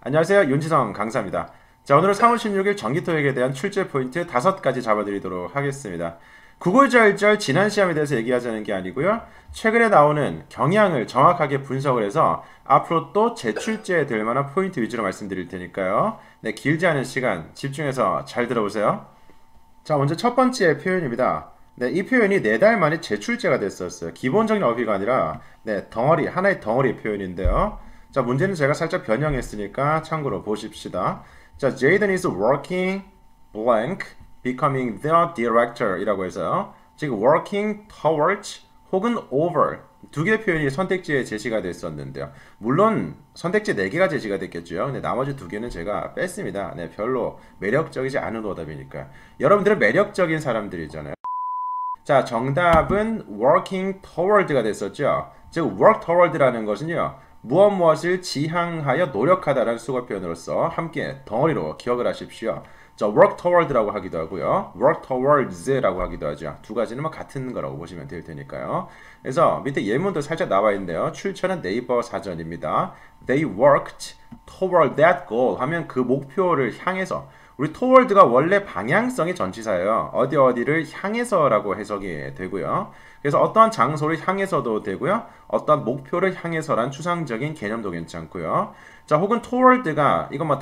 안녕하세요. 윤지성 강사입니다. 자, 오늘은 3월 16일 정기토익에 대한 출제 포인트 5가지 잡아드리도록 하겠습니다. 구구절절 지난 시험에 대해서 얘기하자는 게 아니고요. 최근에 나오는 경향을 정확하게 분석을 해서 앞으로 또 재출제에 될 만한 포인트 위주로 말씀드릴 테니까요. 네, 길지 않은 시간 집중해서 잘 들어보세요. 자, 먼저 첫 번째 표현입니다. 네, 이 표현이 4달 만에 재출제가 됐었어요. 기본적인 어휘가 아니라 네, 덩어리, 하나의 덩어리 표현인데요. 자, 문제는 제가 살짝 변형했으니까 참고로 보십시다. 자, Jaden is working blank becoming the director 이라고 해서요. 지금 working towards 혹은 over 두 개의 표현이 선택지에 제시가 됐었는데요. 물론 선택지 4개가 제시가 됐겠죠. 근데 나머지 2개는 제가 뺐습니다. 네, 별로 매력적이지 않은 오답이니까. 여러분들은 매력적인 사람들이잖아요. 자, 정답은 working toward가 됐었죠. 즉, work toward라는 것은요. 무엇을 지향하여 노력하다라는 수거 표현으로서 함께 덩어리로 기억을 하십시오. 자, work toward라고 하기도 하고요. work towards라고 하기도 하죠. 두 가지는 뭐 같은 거라고 보시면 될 테니까요. 그래서 밑에 예문도 살짝 나와 있는데요. 출처는 네이버 사전입니다. They worked toward that goal 하면 그 목표를 향해서 우리 toward가 원래 방향성의 전치사예요. 어디를 향해서라고 해석이 되고요. 그래서 어떠한 장소를 향해서도 되고요. 어떠한 목표를 향해서란 추상적인 개념도 괜찮고요. 자, 혹은 toward가 이건 뭐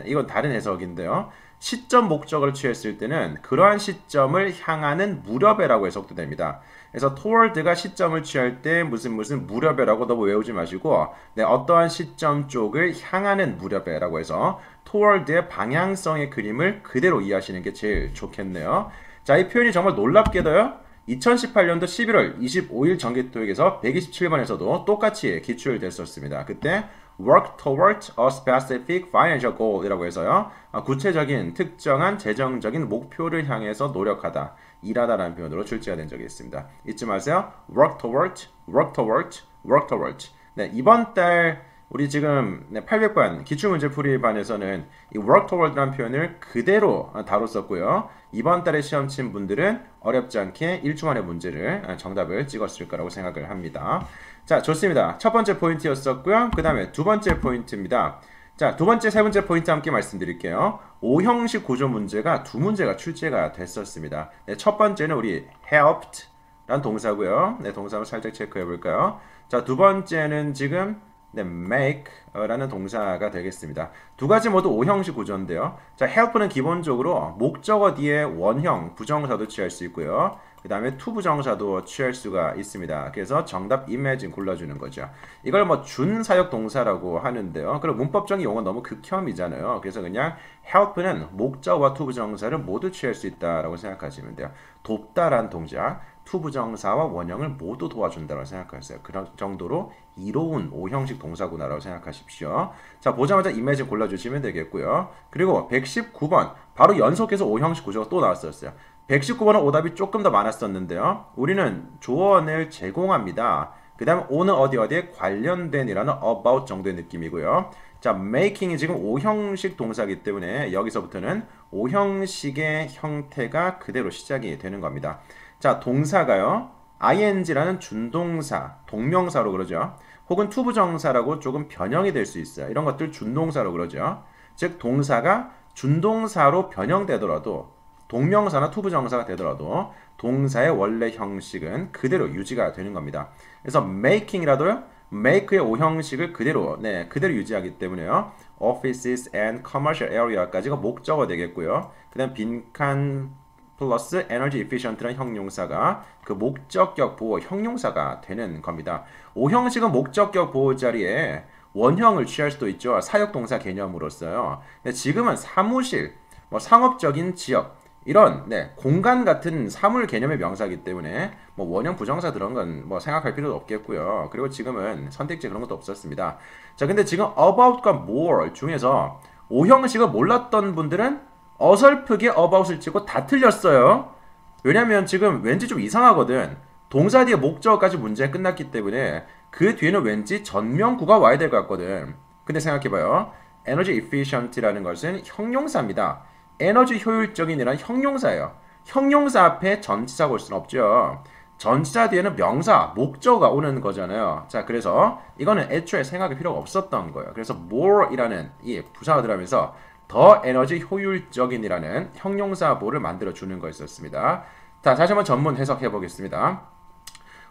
이건 다른 해석인데요. 시점 목적을 취했을 때는 그러한 시점을 향하는 무렵에라고 해석도 됩니다. 그래서 toward가 시점을 취할 때 무슨 무렵에라고 너무 외우지 마시고 네, 어떠한 시점 쪽을 향하는 무렵에라고 해서 toward의 방향성의 그림을 그대로 이해하시는 게 제일 좋겠네요. 자, 이 표현이 정말 놀랍게도요. 2018년도 11월 25일 정기토익에서 127번에서도 똑같이 기출됐었습니다. 그때 work towards a specific financial goal 이라고 해서요. 구체적인 특정한 재정적인 목표를 향해서 노력하다, 일하다라는 표현으로 출제가 된 적이 있습니다. 잊지 마세요. work towards, work towards, work towards. 네, 이번 달 우리 지금 800번 기출문제풀이반에서는 이 work toward라는 표현을 그대로 다뤘었고요. 이번 달에 시험 친 분들은 어렵지 않게 1초 만에 문제를 정답을 찍었을 거라고 생각을 합니다. 자, 좋습니다. 첫 번째 포인트였었고요. 그 다음에 두 번째 포인트입니다. 자, 두 번째, 세 번째 포인트 함께 말씀드릴게요. O형식 구조 문제가 두 문제가 출제가 됐었습니다. 네, 첫 번째는 우리 helped 라는 동사고요. 네, 동사 한번 살짝 체크해 볼까요? 자, 두 번째는 지금 네, make 라는 동사가 되겠습니다. 두 가지 모두 O형식 구조인데요. 자, help는 기본적으로 목적어 뒤에 원형, 부정사도 취할 수 있고요. 그 다음에 to 부정사도 취할 수가 있습니다. 그래서 정답 imagine 골라주는 거죠. 이걸 뭐 준사역 동사라고 하는데요. 그럼 문법적인 용어 너무 극혐이잖아요. 그래서 그냥 help는 목적어와 to 부정사를 모두 취할 수 있다라고 생각하시면 돼요. 돕다라는 동작. to 부정사와 원형을 모두 도와준다고 생각하세요. 그런 정도로 이로운 O형식 동사구나라고 생각하십시오. 자, 보자마자 이미지 골라주시면 되겠고요. 그리고 119번 바로 연속해서 O형식 구조가 또 나왔었어요. 119번은 오답이 조금 더 많았었는데요. 우리는 조언을 제공합니다. 그 다음 O는 어디에 관련된 이라는 about 정도의 느낌이고요. 자, making이 지금 O형식 동사이기 때문에 여기서부터는 O형식의 형태가 그대로 시작이 되는 겁니다. 자, 동사가요. ing라는 준동사, 동명사로 그러죠. 혹은 투부정사라고 조금 변형이 될 수 있어요. 이런 것들 준동사로 그러죠. 즉, 동사가 준동사로 변형되더라도 동명사나 투부정사가 되더라도 동사의 원래 형식은 그대로 유지가 되는 겁니다. 그래서 making이라도요. make의 O형식을 그대로 유지하기 때문에요. offices and commercial area까지가 목적어 되겠고요. 그 다음 빈칸 플러스 energy efficient라는 형용사가 그 목적격 보호 형용사가 되는 겁니다. O형식은 목적격 보호 자리에 원형을 취할 수도 있죠. 사역동사 개념으로서요. 근데 지금은 사무실, 상업적인 지역 이런 공간 같은 사물 개념의 명사이기 때문에 원형 부정사 들어간 건 생각할 필요도 없겠고요. 그리고 지금은 선택지 그런 것도 없었습니다. 자, 근데 지금 about과 more 중에서 O형식을 몰랐던 분들은 어설프게 about을 찍고 다 틀렸어요. 왜냐면 지금 왠지 좀 이상하거든. 동사 뒤에 목적어까지 문제가 끝났기 때문에 그 뒤에는 왠지 전명구가 와야 될 것 같거든. 근데 생각해봐요. energy efficient라는 것은 형용사입니다. 에너지 효율적인이란 형용사예요. 형용사 앞에 전치사가 올 수는 없죠. 전치사 뒤에는 명사, 목적어가 오는 거잖아요. 자, 그래서 이거는 애초에 생각할 필요가 없었던 거예요. 그래서 more이라는 이 부사가 들어가면서 더 에너지 효율적인이라는 형용사 보를 만들어 주는 거였었습니다. 자, 다시 한번 전문 해석해 보겠습니다.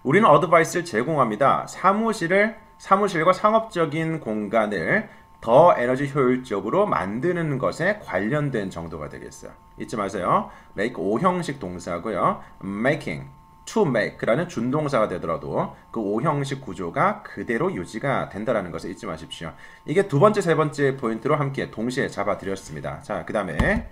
우리는 어드바이스를 제공합니다. 사무실과 상업적인 공간을 더 에너지 효율적으로 만드는 것에 관련된 정도가 되겠어요. 잊지 마세요. make 5형식 동사고요. making, to make라는 준동사가 되더라도 그 5형식 구조가 그대로 유지가 된다는 것을 잊지 마십시오. 이게 두 번째, 세 번째 포인트로 함께 동시에 잡아드렸습니다. 자, 그 다음에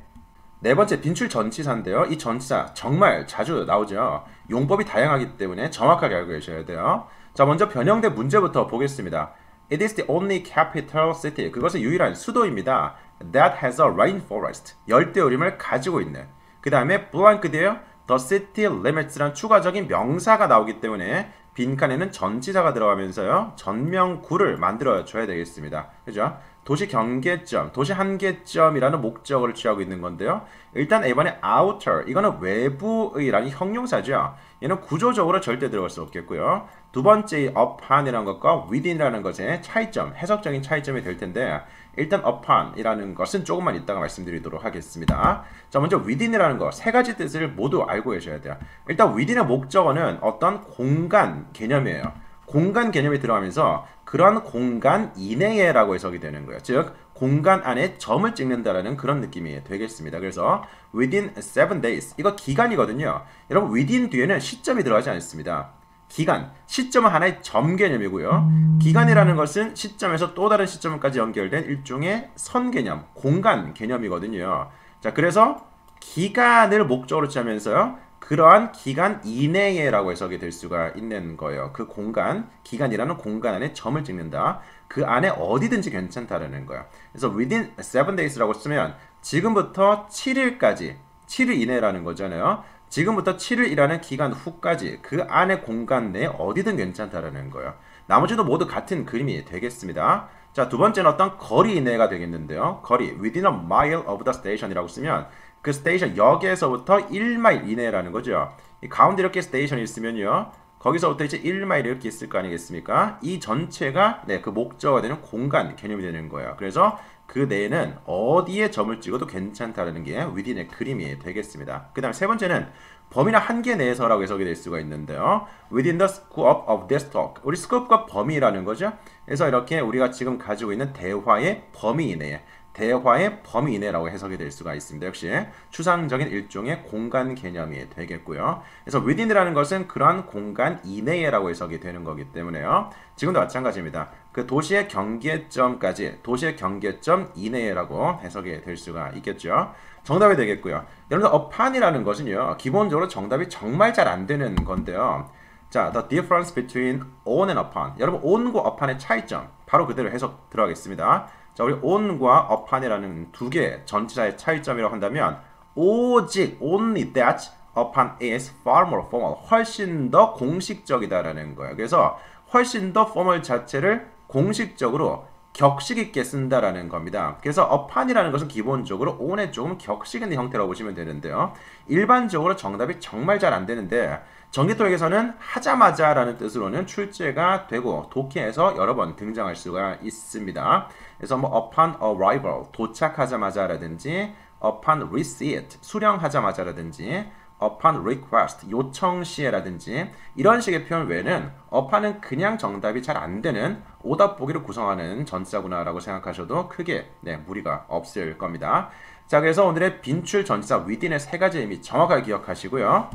네 번째 빈출 전치사인데요. 이 전치사 정말 자주 나오죠. 용법이 다양하기 때문에 정확하게 알고 계셔야 돼요. 자, 먼저 변형된 문제부터 보겠습니다. It is the only capital city. 그것은 유일한 수도입니다. That has a rainforest. 열대우림을 가지고 있는. 그 다음에 블랑크 뒤에요. The city limits란 추가적인 명사가 나오기 때문에 빈칸에는 전치사가 들어가면서요. 전명구를 만들어줘야 되겠습니다. 그죠? 도시 경계점, 도시 한계점이라는 목적어를 취하고 있는 건데요. 일단 이번에 outer, 이거는 외부의라는 형용사죠. 얘는 구조적으로 절대 들어갈 수 없겠고요. 두 번째 upon이라는 것과 within이라는 것의 차이점, 해석적인 차이점이 될 텐데 일단 upon이라는 것은 조금만 이따가 말씀드리도록 하겠습니다. 자, 먼저 within이라는 거 세 가지 뜻을 모두 알고 계셔야 돼요. 일단 within의 목적어는 어떤 공간 개념이에요. 공간 개념이 들어가면서 그런 공간 이내에라고 해석이 되는 거예요. 즉 공간 안에 점을 찍는다라는 그런 느낌이 되겠습니다. 그래서 within 7 days 이거 기간이거든요. 여러분 within 뒤에는 시점이 들어가지 않습니다. 기간, 시점은 하나의 점 개념이고요. 기간이라는 것은 시점에서 또 다른 시점까지 연결된 일종의 선 개념, 공간 개념이거든요. 자, 그래서 기간을 목적으로 취하면서요. 그러한 기간 이내에라고 해석이 될 수가 있는 거예요. 그 공간, 기간이라는 공간 안에 점을 찍는다. 그 안에 어디든지 괜찮다라는 거예요. 그래서 within 7 days라고 쓰면 지금부터 7일까지, 7일 이내라는 거잖아요. 지금부터 7일이라는 기간 후까지 그 안에 공간 내에 어디든 괜찮다라는 거예요. 나머지도 모두 같은 그림이 되겠습니다. 자, 두 번째는 어떤 거리 이내가 되겠는데요. 거리, within a mile of the station이라고 쓰면 그 스테이션 역에서부터 1마일 이내라는 거죠. 이 가운데 이렇게 스테이션이 있으면요. 거기서부터 이제 1마일 이렇게 있을 거 아니겠습니까? 이 전체가 그 목적어가 되는 공간 개념이 되는 거예요. 그래서 그 내에는 어디에 점을 찍어도 괜찮다는 게 within의 그림이 되겠습니다. 그 다음에 세 번째는 범위나 한계 내에서라고 해석이 될 수가 있는데요. within the scope of this talk. 우리 scope가 범위라는 거죠. 그래서 이렇게 우리가 지금 가지고 있는 대화의 범위 이내에 대화의 범위 이내라고 해석이 될 수가 있습니다. 역시 추상적인 일종의 공간 개념이 되겠고요. 그래서 within이라는 것은 그러한 공간 이내라고 해석이 되는 거기 때문에요. 지금도 마찬가지입니다. 그 도시의 경계점까지 도시의 경계점 이내라고 해석이 될 수가 있겠죠. 정답이 되겠고요. 여러분들 upon이라는 것은요. 기본적으로 정답이 정말 잘 안 되는 건데요. 자, the difference between on and upon. 여러분 on과 upon의 차이점 바로 그대로 해석 들어가겠습니다. 자, 우리 on과 upon이라는 두 개 전치사의 차이점이라고 한다면 오직 only that upon is far more formal. 훨씬 더 공식적이다라는 거예요. 그래서 훨씬 더 formal 자체를 공식적으로 격식 있게 쓴다라는 겁니다. 그래서 upon이라는 것은 기본적으로 on의 조금 격식 있는 형태라고 보시면 되는데요. 일반적으로 정답이 정말 잘 안 되는데 전기토익에서는 하자마자라는 뜻으로는 출제가 되고 독해에서 여러 번 등장할 수가 있습니다. 그래서 뭐 upon arrival 도착하자마자라든지 upon receipt 수령하자마자라든지 upon request 요청 시에라든지 이런 식의 표현 외에는 upon은 그냥 정답이 잘 안 되는 오답 보기를 구성하는 전치사구나라고 생각하셔도 크게 무리가 없을 겁니다. 자, 그래서 오늘의 빈출 전치사 within의 세 가지 의미 정확하게 기억하시고요.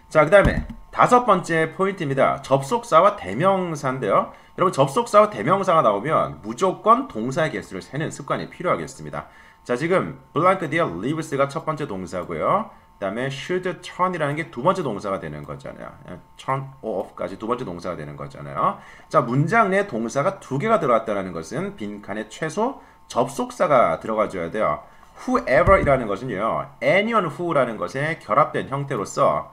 자, 그 다음에 다섯 번째 포인트입니다. 접속사와 대명사인데요. 여러분 접속사와 대명사가 나오면 무조건 동사의 개수를 세는 습관이 필요하겠습니다. 자, 지금 blank 뒤에 lives가 첫 번째 동사고요. 그 다음에 should turn이라는 게 두 번째 동사가 되는 거잖아요. turn off까지 두 번째 동사가 되는 거잖아요. 자, 문장 내 동사가 두 개가 들어갔다는 것은 빈칸에 최소 접속사가 들어가줘야 돼요. whoever이라는 것은요. anyone who라는 것에 결합된 형태로서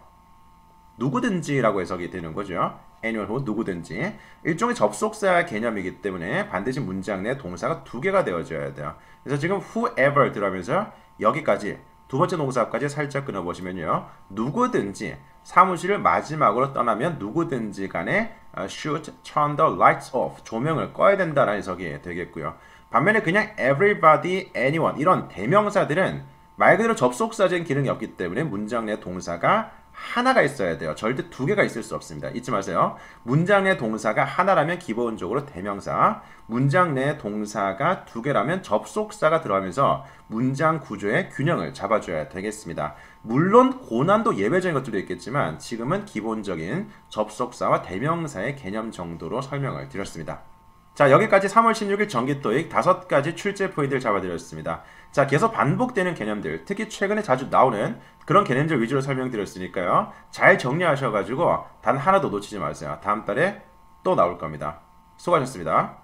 누구든지라고 해석이 되는 거죠. anyone who 누구든지 일종의 접속사 개념이기 때문에 반드시 문장 내 동사가 두 개가 되어져야 돼요. 그래서 지금 whoever 들어가면서 여기까지 두 번째 동사까지 살짝 끊어보시면요. 누구든지 사무실을 마지막으로 떠나면 누구든지 간에 should turn the lights off. 조명을 꺼야 된다라는 해석이 되겠고요. 반면에 그냥 everybody, anyone 이런 대명사들은 말 그대로 접속사적인 기능이 없기 때문에 문장 내 동사가 하나가 있어야 돼요. 절대 두 개가 있을 수 없습니다. 잊지 마세요. 문장 내 동사가 하나라면 기본적으로 대명사, 문장 내 동사가 두 개라면 접속사가 들어가면서 문장 구조의 균형을 잡아줘야 되겠습니다. 물론 고난도 예외적인 것들도 있겠지만 지금은 기본적인 접속사와 대명사의 개념 정도로 설명을 드렸습니다. 자, 여기까지 3월 16일 정기토익 5가지 출제 포인트를 잡아드렸습니다. 자, 계속 반복되는 개념들, 특히 최근에 자주 나오는 그런 개념들 위주로 설명드렸으니까요. 잘 정리하셔가지고 단 하나도 놓치지 마세요. 다음 달에 또 나올 겁니다. 수고하셨습니다.